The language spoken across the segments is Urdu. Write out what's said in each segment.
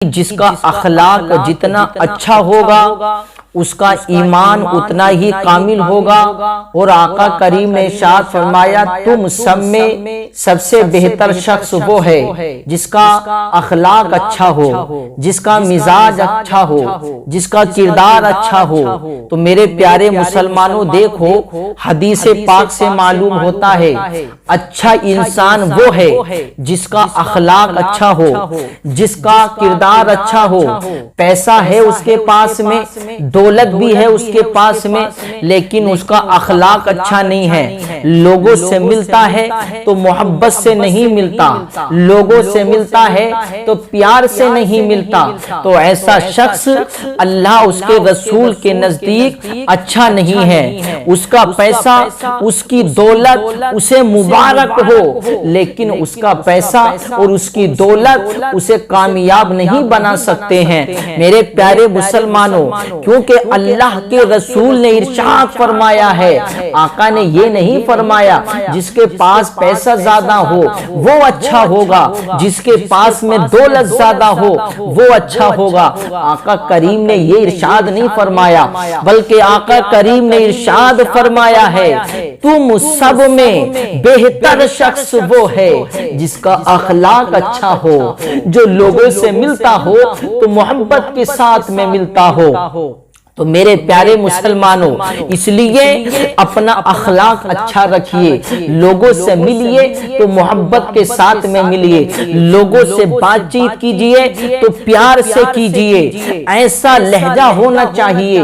جس کا اخلاق جتنا اچھا ہوگا اس کا ایمان اتنا ہی کامل ہوگا۔ اور آقا کریم نے ارشاد فرمایا تم سب میں سب سے بہتر شخص وہ ہے جس کا اخلاق اچھا ہو، جس کا مزاج اچھا ہو، جس کا کردار اچھا ہو۔ تو میرے پیارے مسلمانوں دیکھو، حدیث پاک سے معلوم ہوتا ہے اچھا انسان وہ ہے جس کا اخلاق اچھا ہو، جس کا کردار اچھا ہو۔ پیسہ ہے اس کے پاس میں، دولت بھی ہے اس کے پاس میں، لیکن اس کا اخلاق اچھا نہیں ہے۔ لوگوں سے ملتا ہے تو محبت سے نہیں ملتا، لوگوں سے ملتا ہے تو پیار سے نہیں ملتا، تو ایسا شخص اللہ اس کے رسول کے نزدیک اچھا نہیں ہے۔ اس کا پیسہ، اس کی دولت اسے مبارک ہو، لیکن اس کا پیسہ اور اس کی دولت اسے کامیاب نہیں بنا سکتے ہیں۔ میرے پیارے مسلمانوں، کیونکہ اللہ کے رسول نے ارشاد فرمایا ہے، آقا نے یہ نہیں فرمایا جس کے پاس پیسہ زیادہ ہو وہ اچھا ہوگا، جس کے پاس میں دولت زیادہ ہو وہ اچھا ہوگا۔ آقا کریم نے یہ ارشاد نہیں فرمایا، بلکہ آقا کریم نے ارشاد فرمایا ہے تم سب میں بہتر شخص وہ ہے جس کا اخلاق اچھا ہو، جو لوگوں سے ملتا ہو تو محبت کے ساتھ میں ملتا ہو۔ تو میرے پیارے مسلمانوں، اس لیے اپنا اخلاق اچھا رکھیے، لوگوں سے ملیے تو محبت کے ساتھ میں ملیے، لوگوں سے بات چیت کیجئے تو پیار سے کیجئے، ایسا لہجہ ہونا چاہیے،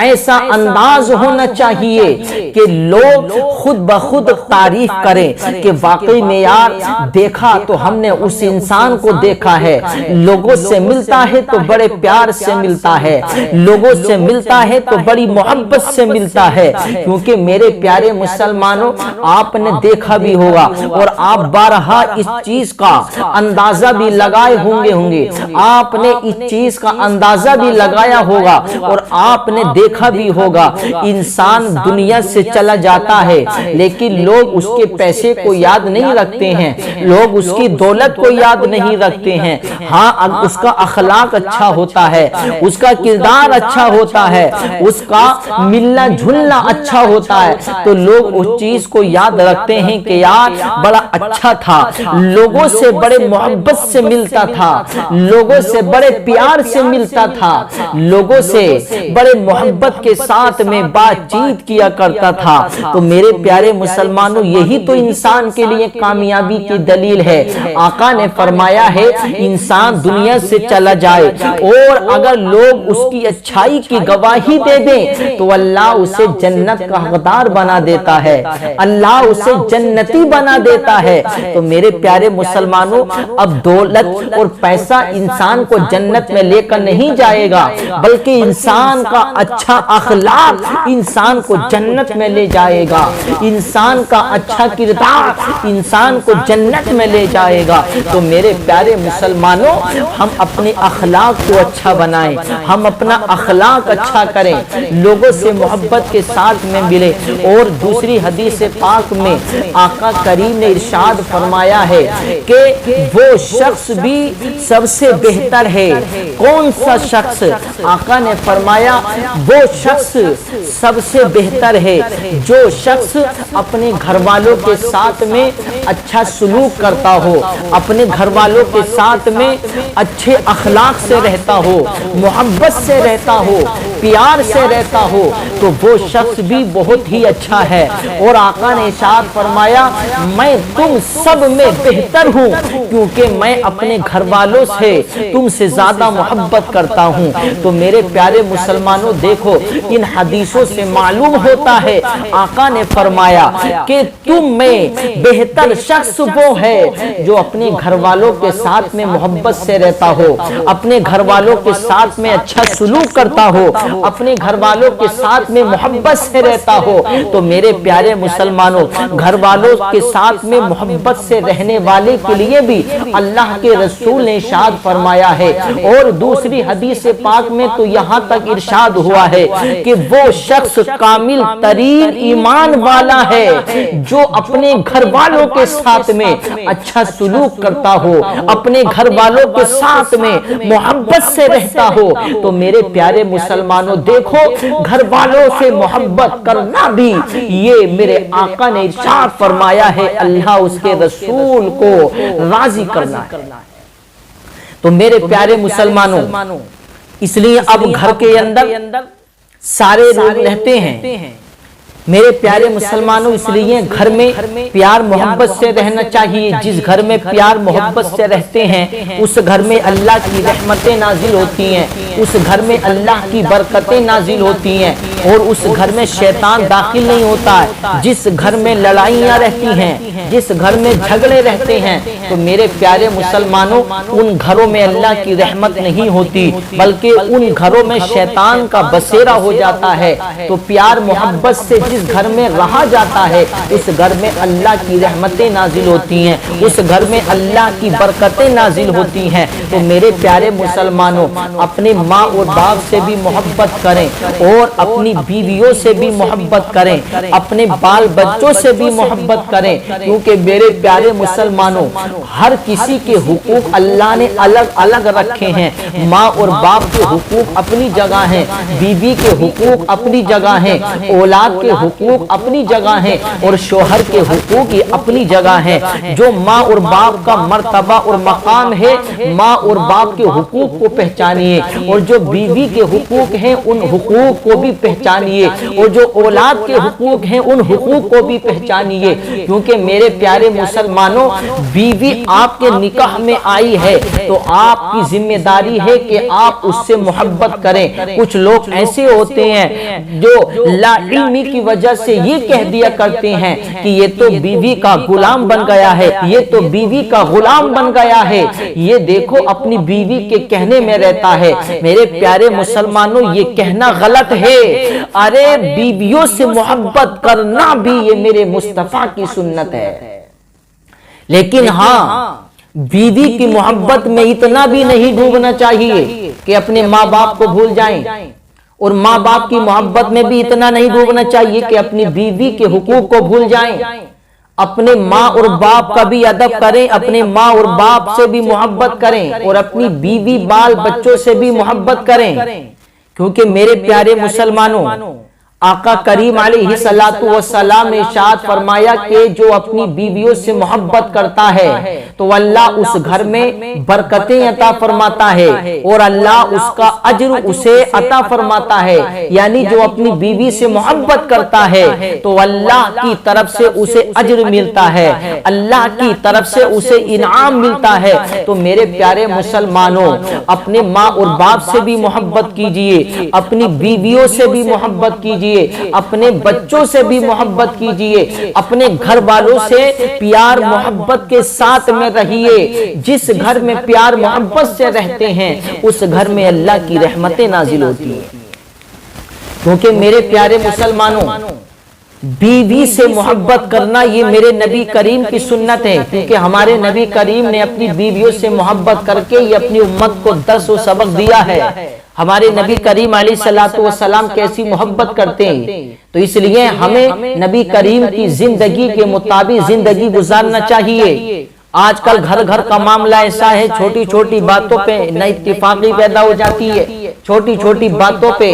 ایسا انداز ہونا چاہیے کہ لوگ خود بخود تعریف کریں کہ واقعی میں یار دیکھا تو ہم نے اس انسان کو دیکھا ہے، لوگوں سے ملتا ہے تو بڑے پیار سے ملتا ہے، لوگوں سے ملتا ہے تو بڑی محبت سے ملتا ہے۔ کیونکہ میرے پیارے مسلمانوں، آپ نے دیکھا بھی ہوگا اور آپ بارہا اس چیز کا اندازہ بھی لگائے ہوں گے، آپ نے اس چیز کا اندازہ بھی لگایا ہوگا اور آپ نے دیکھا بھی ہوگا، انسان دنیا سے چلا جاتا ہے لیکن لوگ اس کے پیسے کو یاد نہیں رکھتے ہیں، لوگ اس کی دولت کو یاد نہیں رکھتے ہیں۔ ہاں، اس کا اخلاق اچھا ہوتا ہے، اس کا کردار اچھا ہوتا ہے، اس کا ملنا جھلنا اچھا ہوتا ہے، تو لوگ اس چیز کو یاد رکھتے ہیں کہ یار بڑا اچھا تھا، لوگوں سے بڑے محبت سے ملتا تھا، لوگوں سے بڑے پیار سے ملتا تھا، لوگوں سے بڑے محبت کے ساتھ میں بات چیت کیا کرتا تھا۔ تو میرے پیارے مسلمانوں، یہی تو انسان کے لیے کامیابی کی دلیل ہے۔ آقا نے فرمایا ہے انسان دنیا سے چلا جائے اور اگر لوگ اس کی اچھائی کی گواہی دے دیں تو اللہ اسے جنت کا حقدار بنا دیتا ہے، اللہ اسے جنتی بنا دیتا ہے۔ تو میرے پیارے مسلمانوں، اب دولت اور پیسہ انسان کو جنت میں لے کر نہیں جائے گا، بلکہ انسان کا اچھا اخلاق انسان کو جنت میں لے جائے گا، انسان کا اچھا کردار انسان کو جنت میں لے جائے گا۔ تو میرے پیارے مسلمانوں، ہم اپنے اخلاق کو اچھا بنائیں، ہم اپنا اخلاق اچھا کریں، لوگوں سے محبت کے ساتھ میں ملے۔ اور دوسری حدیث پاک میں آقا کریم نے ارشاد فرمایا ہے کہ وہ شخص بھی سب سے بہتر ہے۔ کون سا شخص؟ آقا نے فرمایا وہ شخص سب سے بہتر ہے جو شخص اپنے گھر والوں کے ساتھ میں اچھا سلوک کرتا ہو، اپنے گھر والوں کے ساتھ میں اچھے اخلاق سے رہتا ہو، محبت سے رہتا ہو، پیار سے رہتا ہو، تو وہ شخص بھی بہت ہی اچھا ہے۔ اور آقا نے ارشاد فرمایا میں تم سب میں بہتر ہوں کیونکہ میں اپنے گھر والوں سے تم سے زیادہ محبت کرتا ہوں۔ تو میرے پیارے مسلمانوں دیکھو، ان حدیثوں سے معلوم ہوتا ہے آقا نے فرمایا کہ تم میں بہتر شخص وہ ہے جو اپنے گھر والوں کے ساتھ میں محبت سے رہتا ہو، اپنے گھر والوں کے ساتھ میں اچھا سلوک کرتا ہو، اپنے گھر والوں کے ساتھ ساتھ میں محبت سے رہتا ہو تو میرے پیارے مسلمانوں گھر والوں کے ساتھ میں محبت سے رہنے والے کے لیے بھی اللہ کے رسول نے ارشاد فرمایا ہے۔ اور دوسری حدیث پاک میں تو یہاں تک ارشاد ہوا ہے کہ وہ شخص کامل ترین ایمان والا ہے جو اپنے گھر والوں کے ساتھ میں اچھا سلوک کرتا ہو، اپنے گھر والوں کے ساتھ میں محبت سے رہتا ہو۔ تو میرے پیارے مسلمانوں دیکھو گھر والوں سے محبت کرنا بھی یہ میرے آقا نے ارشاد فرمایا ہے اللہ اس کے رسول کو راضی کرنا ہے۔ تو میرے پیارے مسلمانوں اس لیے اب گھر کے اندر سارے لوگ رہتے ہیں، میرے پیارے مسلمانوں اس لیے گھر میں پیار محبت سے رہنا چاہیے۔ جس گھر میں پیار محبت سے رہتے ہیں اس گھر میں اللہ کی رحمتیں نازل ہوتی ہیں، اس گھر میں اللہ کی برکتیں نازل ہوتی ہیں اور اس گھر میں شیطان داخل نہیں ہوتا ہے۔ جس گھر میں لڑائیاں رہتی ہیں، جس گھر میں جھگڑے رہتے ہیں تو میرے پیارے مسلمانوں ان گھروں میں اللہ کی رحمت نہیں ہوتی بلکہ ان گھروں میں شیطان کا بسیرا ہو جاتا ہے۔ تو پیار محبت سے جس گھر میں رہا جاتا ہے اس گھر میں اللہ کی رحمتیں نازل ہوتی ہیں، اس گھر میں اللہ کی برکتیں نازل ہوتی ہیں۔ تو میرے پیارے مسلمانوں اپنے ماں اور باپ سے بھی محبت کریں اور اپنی بیویوں سے بھی محبت کریں، اپنے بال بچوں سے بھی محبت کریں، کیونکہ میرے پیارے مسلمانوں ہر کسی کے حقوق اللہ نے الگ الگ رکھے ہیں۔ ماں اور باپ کے حقوق اپنی جگہ ہیں، بیوی کے حقوق اپنی جگہ ہیں، اولاد کے حقوق اپنی جگہ ہیں اور شوہر کے حقوق اپنی جگہ ہیں۔ جو ماں اور باپ کا مرتبہ اور مقام ہے ماں اور باپ کے حقوق کو پہچانیے، اور جو بیوی کے حقوق ہیں ان حقوق کو بھی پہچانیے، اور جو اولاد کے حقوق ہیں ان حقوق کو بھی پہچانیے، کیونکہ میرے پیارے مسلمانوں بیوی آپ کے نکاح میں آئی ہے تو آپ کی ذمہ داری ہے کہ آپ اس سے محبت کریں۔ کچھ لوگ ایسے ہوتے ہیں جو لا علمی کی وجہ سے یہ کہہ دیا کرتے ہیں کہ یہ تو بیوی کا غلام بن گیا ہے، یہ تو بیوی کا غلام بن گیا ہے، یہ دیکھو اپنی بیوی کے کہنے میں رہتا ہے۔ میرے پیارے مسلمانوں یہ کہنا غلط ہے، ارے بیویوں سے محبت کرنا بھی یہ میرے مصطفیٰ کی سنت ہے، لیکن ہاں بیوی کی محبت میں اتنا بھی نہیں ڈوبنا چاہیے کہ اپنے ماں باپ کو بھول جائیں، اور ماں باپ کی محبت میں بھی اتنا نہیں ڈوبنا چاہیے کہ اپنی بیوی کے حقوق کو بھول جائیں۔ اپنے ماں اور باپ کا بھی ادب کریں، اپنے ماں اور باپ سے بھی محبت کریں اور اپنی بیوی بال بچوں سے بھی محبت کریں، کیونکہ میرے پیارے مسلمانوں آقا کریم علیہ السلام نے ارشاد فرمایا کہ جو اپنی بیویوں سے محبت کرتا ہے تو اللہ اس گھر میں برکتیں عطا فرماتا ہے اور اللہ اس کا اجر اسے عطا فرماتا ہے۔ یعنی جو اپنی بیوی سے محبت کرتا ہے تو اللہ کی طرف سے اسے اجر ملتا ہے، اللہ کی طرف سے اسے انعام ملتا ہے۔ تو میرے پیارے مسلمانوں اپنے ماں اور باپ سے بھی محبت کیجئے، اپنی بیویوں سے بھی محبت کیجئے، اپنے بچوں سے بھی محبت کیجئے، اپنے گھر والوں سے پیار محبت کے ساتھ میں رہیے۔ جس گھر میں پیار محبت سے رہتے ہیں اس گھر میں اللہ کی رحمتیں نازل ہوتی ہیں، کیونکہ میرے پیارے مسلمانوں بیوی سے محبت کرنا یہ میرے نبی کریم کی سنت ہے، کیونکہ ہمارے نبی کریم نے اپنی بیویوں سے محبت کر کے یہ اپنی امت کو درس و سبق دیا ہے۔ ہمارے نبی کریم علیہ السلام کیسی محبت کرتے ہیں، تو اس لیے ہمیں نبی کریم کی زندگی کے مطابق زندگی گزارنا چاہیے۔ آج کل گھر گھر کا معاملہ ایسا ہے، چھوٹی چھوٹی باتوں پہ نہ اتفاقی پیدا ہو جاتی ہے، چھوٹی چھوٹی باتوں پہ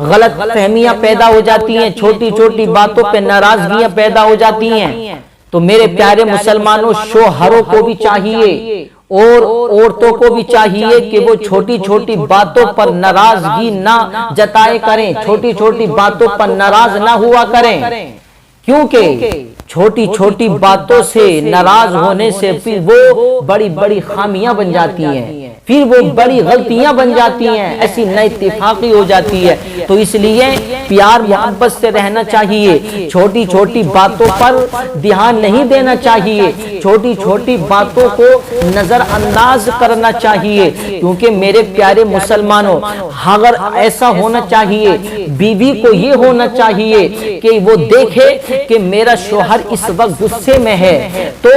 غلط فہمیاں پیدا ہو جاتی ہیں، چھوٹی چھوٹی باتوں پہ ناراضگیاں پیدا ہو جاتی ہیں۔ تو میرے پیارے مسلمانوں شوہروں کو بھی چاہیے اور عورتوں کو بھی چاہیے کہ وہ چھوٹی چھوٹی باتوں پر ناراضگی نہ جتائے کریں، چھوٹی چھوٹی باتوں پر ناراض نہ ہوا کریں، کیونکہ چھوٹی چھوٹی باتوں سے ناراض ہونے سے پھر وہ بڑی بڑی خامیاں بن جاتی ہیں۔ پھر وہ بڑی غلطیاں بن جاتی ہیں، ایسی نہ اتفاقی ہو جاتی ہے۔ تو اس لیے پیار محبت سے رہنا چاہیے، چھوٹی چھوٹی باتوں پر دھیان نہیں دینا چاہیے، چھوٹی چھوٹی باتوں کو نظر انداز کرنا چاہیے، کیونکہ میرے پیارے مسلمانوں اگر ایسا ہونا چاہیے، بیوی کو یہ ہونا چاہیے کہ وہ دیکھے کہ میرا شوہر اس وقت غصے میں ہے، تو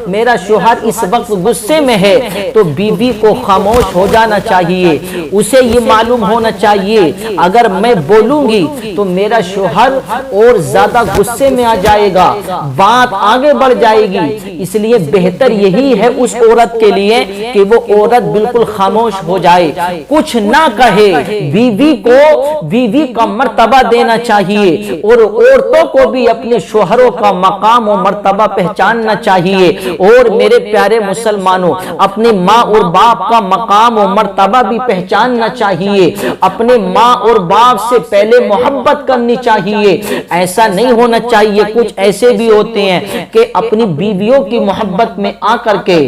میرا شوہر اس وقت غصے میں ہے تو بیوی کو خاموش ہو جانا چاہیے، اسے یہ معلوم ہونا چاہیے اگر میں بولوں گی تو میرا شوہر اور زیادہ غصے میں آ جائے گا، بات آگے بڑھ جائے گی، اس لیے بہتر یہی ہے اس عورت کے لیے کہ وہ عورت بالکل خاموش ہو جائے، کچھ نہ کہے۔ بیوی کا مرتبہ دینا چاہیے، اور عورتوں کو بھی اپنے شوہروں کا مقام و مرتبہ پہچاننا چاہیے۔ اور میرے پیارے مسلمانوں اپنے ماں اور باپ کا مقام و مرتبہ بھی پہچاننا چاہیے، اپنے ماں اور باپ سے پہلے محبت کرنی چاہیے۔ ایسا نہیں ہونا چاہیے، کچھ ایسے بھی ہوتے ہیں کہ اپنی بیویوں کی محبت میں آ کر کے،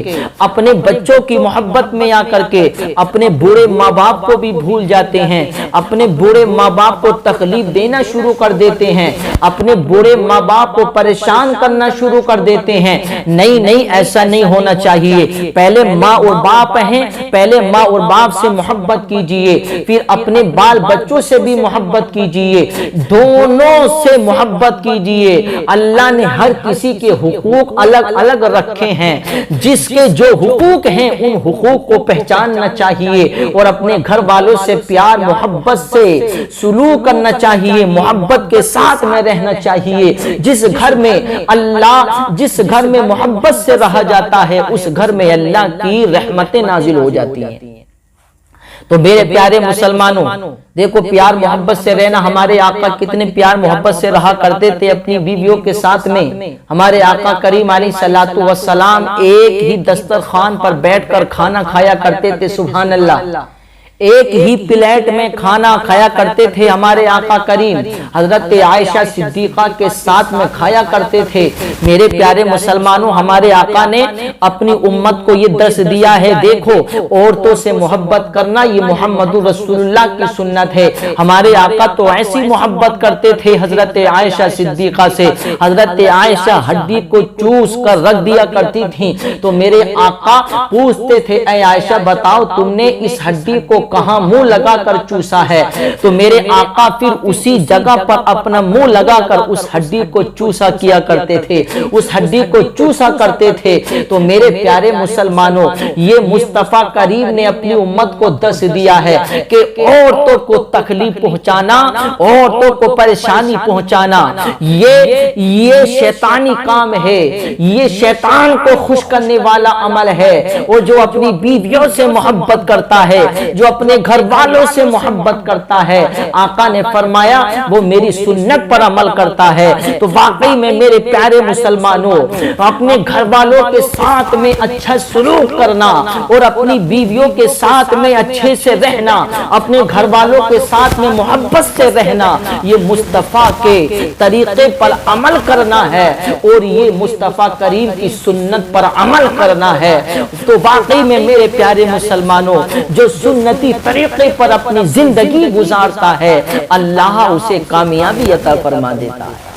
اپنے بچوں کی محبت میں آ کر کے اپنے بوڑھے ماں باپ کو بھی بھول جاتے ہیں، اپنے بوڑھے ماں باپ کو تکلیف دینا شروع کر دیتے ہیں، اپنے بوڑھے ماں باپ کو پریشان کرنا شروع کر دیتے ہیں۔ نہیں، ایسا نہیں ہونا چاہیے۔ پہلے ماں اور باپ ہیں، پہلے ماں اور باپ سے محبت کیجئے، پھر اپنے بال بچوں سے بھی محبت کیجئے، دونوں سے محبت کیجئے۔ اللہ نے ہر کسی کے حقوق الگ الگ رکھے ہیں، جس کے جو حقوق ہیں ان حقوق کو پہچاننا چاہیے، اور اپنے گھر والوں سے پیار محبت سے سلوک کرنا چاہیے، محبت کے ساتھ میں رہنا چاہیے۔ جس گھر میں محبت سے رہا جاتا ہے اس گھر میں اللہ کی رحمتیں نازل ہو جاتی ہیں۔ تو میرے پیارے مسلمانوں دیکھو، پیار محبت سے رہنا، ہمارے آقا کتنے پیار محبت سے رہا کرتے تھے اپنی بیویوں کے ساتھ میں۔ ہمارے آقا کریم علیہ الصلوۃ والسلام ایک ہی دسترخوان پر بیٹھ کر کھانا کھایا کرتے تھے، سبحان اللہ، ایک ہی پلیٹ میں کھانا کھایا کرتے تھے ہمارے آقا کریم، حضرت عائشہ صدیقہ کے ساتھ میں کھایا کرتے تھے۔ میرے پیارے مسلمانوں ہمارے آقا نے اپنی امت کو یہ درس دیا ہے، دیکھو عورتوں سے محبت کرنا یہ محمد رسول اللہ کی سنت ہے۔ ہمارے آقا تو ایسی محبت کرتے تھے حضرت عائشہ صدیقہ سے، حضرت عائشہ ہڈی کو چوس کر رکھ دیا کرتی تھی، تو میرے آقا پوچھتے تھے اے عائشہ بتاؤ تم نے اس ہڈی کو کہاں منہ لگا کر چوسا ہے؟ تو میرے آقا پھر اسی جگہ پر اپنا منہ لگا کر اس ہڈی کو چوسا کیا کرتے تھے، اس ہڈی کو چوسا کرتے تھے۔ تو میرے پیارے مسلمانوں یہ مصطفیٰ کریم نے اپنی امت کو درس دیا ہے کہ عورتوں کو تکلیف پہنچانا، عورتوں کو پریشانی پہنچانا یہ شیطانی کام ہے، یہ شیطان کو خوش کرنے والا عمل ہے۔ اور جو اپنی بیویوں سے محبت کرتا ہے، جو اپنے گھر والوں سے محبت کرتا ہے، آقا نے فرمایا وہ میری سنت پر عمل کرتا ہے۔ تو واقعی میں میرے پیارے مسلمانوں اپنے گھر والوں کے ساتھ میں اچھا سلوک کرنا اور اپنی بیویوں کے ساتھ میں اچھے سے رہنا، اپنے گھر والوں کے ساتھ میں محبت سے رہنا، یہ مصطفیٰ کے طریقے پر عمل کرنا ہے اور یہ مصطفیٰ کریم کی سنت پر عمل کرنا ہے۔ تو واقعی میں میرے پیارے مسلمانوں جو سنتی طریقے پر اپنی زندگی گزارتا ہے اللہ اسے کامیابی عطا فرما دیتا ہے۔